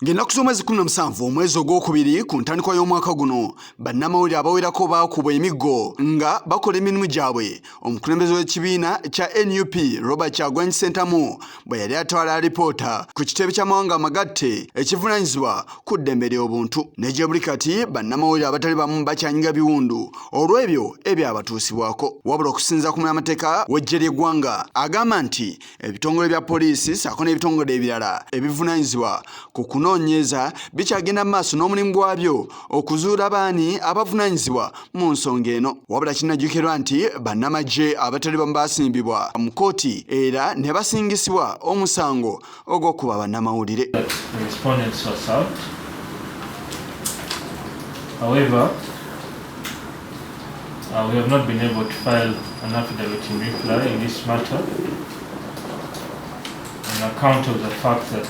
Ng'ennaku z'omwezi 17 omwezi ogwokubiri ku ntandikwa y'omwaka guno bannamawulire abawerako baakubwa emiggo nga bakola emirimu gyabwe. Omukulembeze w'ekibiina kya NUP Robert Kyagulanyi Ssentamu bwe yali atwala alipoota ku kitebe ky'amawanga amagatte ekivunaanyizibwa ku ddembe ly'obuntu. Ne gye buli kati bannamawulire abatali bamu bakyanyiga biwundu olw'ebyo ebyabatuusibwako. Wabula okusinziira ku munnamateeka w'eggye ly'eggwanga agamba nti ebitongole bya poliisi ssaako n'ebitongole ebirala ebivunaanyizibwa ku kunoonyeza bikyagenda maaso n'omulimu gwabyo okuzuula abaani abavunaanyizibwa mu nsonga eno. Wabula kinnajjukirwa nti bannamagye abatali bamu baasimbibwa mu kkooti era ne basingisibwa omusango ogw'okukuba bannamawulire. However, we have not been able to file an affidavit in reply in this matter on account of the fact that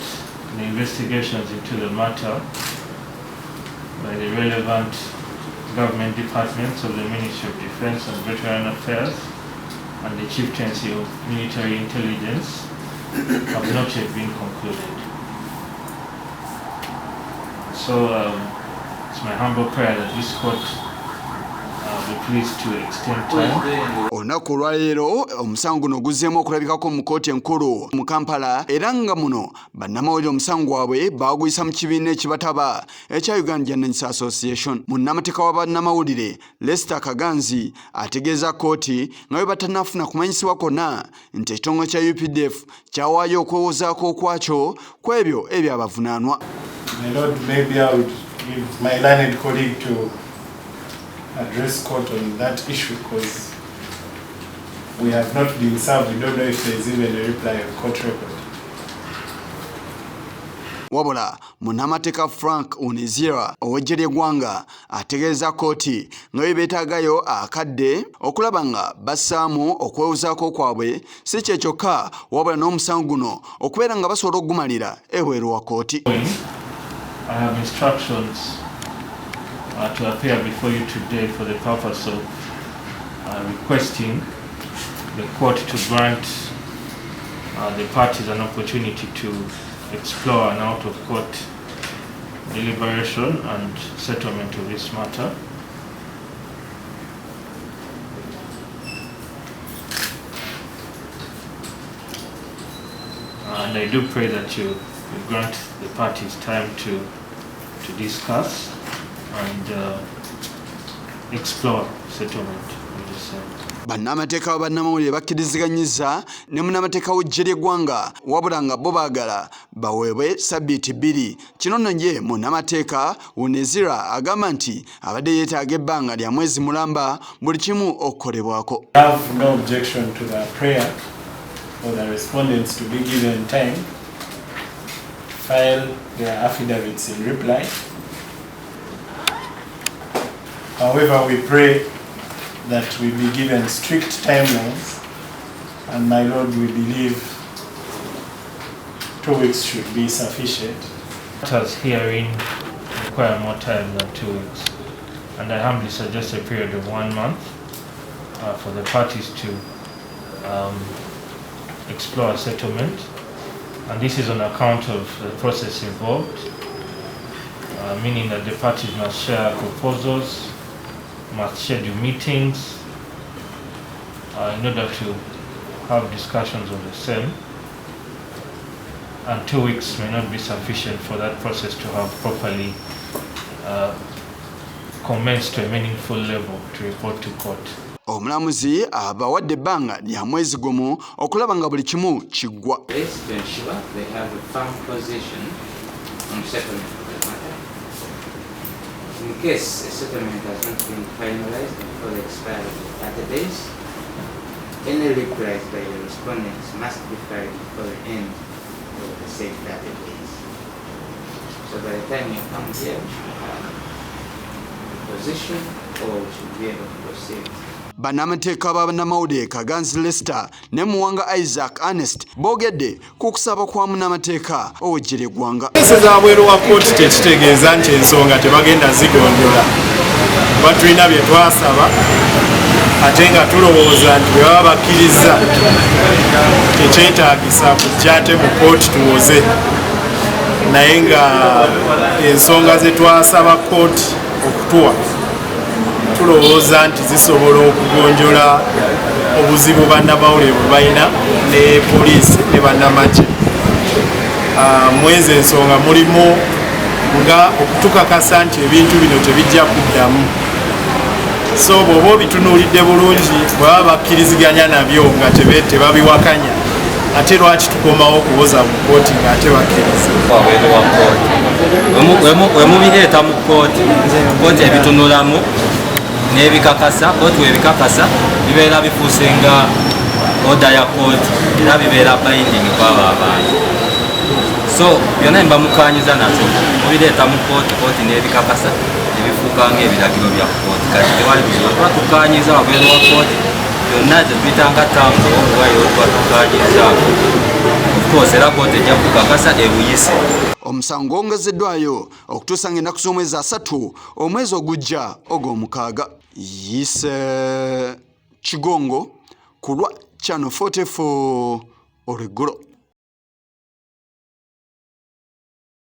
the investigations into the matter by the relevant government departments of the Ministry of Defense and Veteran Affairs and the Chieftaincy of Military Intelligence have not yet been concluded. So it's my humble prayer that this court be pleased to extend time. Olunaku olwaleero omusango guno guzzeemu okulabikako mu kkooti enkulu mu Kampala era nga muno bannamawulire omusango gwabwe baaguyisa mu kibiina ekibataba ekya Uganda Journalists Association. Munnamateeka wa bannamawulire Lester Kaganzi ategeeza kkooti nga bwe batannafuna kumanyisibwa kwonna nti ekitongole kya UPDF kyawaayo okwewozaako okwakyo ku ebyo ebyabavunaanwa. My Lord, maybe I would give my learned colleague to address court on that issue because we have not been served. We don't know if there is even a reply of court record. Wabula munnamateeka Frank Onezira ow'eggye ly'eggwanga ategeeza kkooti nga bwe beetaagayo akadde okulaba nga bassaamu okwewuzaako kwabwe si kye kyokka wabula n'omusango guno okubeera nga basobola okugumalira ebweru wa kkooti. I have instructions to appear before you today for the purpose of requesting the court to grant the parties an opportunity to explore an out-of-court deliberation and settlement of this matter. And I do pray that you grant the parties time to discuss and explore settlement of this. Bannamateeka wa bannamawulire bakkiriziganyizza ne munnamateeka w'eggye ly'eggwanga wabula nga bo baagala baweebwe ssabbiiti 2. Kino nno ye munnamateeka Onezira agamba nti abadde yeetaaga ebbanga lya mwezi mulamba buli kimu okukolebwako. I have no objection to the prayer for the respondents to be given time to file their affidavits in reply. However, we pray that we be given strict timelines, and my Lord, we believe 2 weeks should be sufficient. Matters hearing require more time than 2 weeks, and I humbly suggest a period of 1 month for the parties to explore a settlement, and this is on account of the process involved, meaning that the parties must share proposals, must schedule meetings in order to have discussions on the same, and 2 weeks may not be sufficient for that process to have properly commenced to a meaningful level to report to court. Omulamuzi abawadde ebbanga lya mwezi gumu okulaba nga buli kimu kiggwa. In case a settlement has not been finalized before the expiry of 30 days, any replies by the respondents must be filed before the end of the said 30 days. So by the time you come here, we should have a position or we should be able to proceed. Bannamateeka ba bannamawulire Kaganzi Lester ne Muwanga Isaac Ernest boogedde ku kusaba kwa munnamateeka ow'eggye ly'eggwanga. Ese za bweru wa kkooti tekitegeeza nti ensonga tebagenda zigonjola. Kuba tulina bye twasaba ate nga tulowooza nti bwe baba bakkiriza tekyetaagisa kujja ate mu kkooti tuwoze. naye nga ensonga ze twasaba kkooti okutuwa tulowooza nti zisobola okugonjola obuzibu bannamawulire bwe balina ne poliisi ne bannamagye. Mwezi ensonga mulimu nga okutukakasa nti ebintu bino tebijja kuddamu. So bw'oba obitunuulidde bulungi bw'aba bakkiriziganya nabyo nga tebabiwakanya, ate lwaki tukomawo okuwoza mu kkooti ng'ate bakkiriza? Wabweru wa kkooti wemubireeta mu kkooti, kkooti ebitunulamu n'ebikakasa, kkooti webikakasa bibeera bifuuse nga oda ya kkooti era bibeera binding kwabo abantu. So byonna mbamukanyiza nabyo mubireeta mu kkooti, kkooti n'ebikakasa ebifuuka ng'ebiragiro bya kkooti. Kati tewali buzibu tuba tukanyiza wabweru wa kkooti, byonna zetuyitanga tango obuwayo tuba tukanyizaako. Of era kkooti ejja kukakasa ebuyise. Omusango gwongezeddwayo okutuusa ng'ennaku z'omwezi 3 omwezi ogujja ogw'omukaaga. Yise Kigongo ku lwa Channel 44 olweggulo.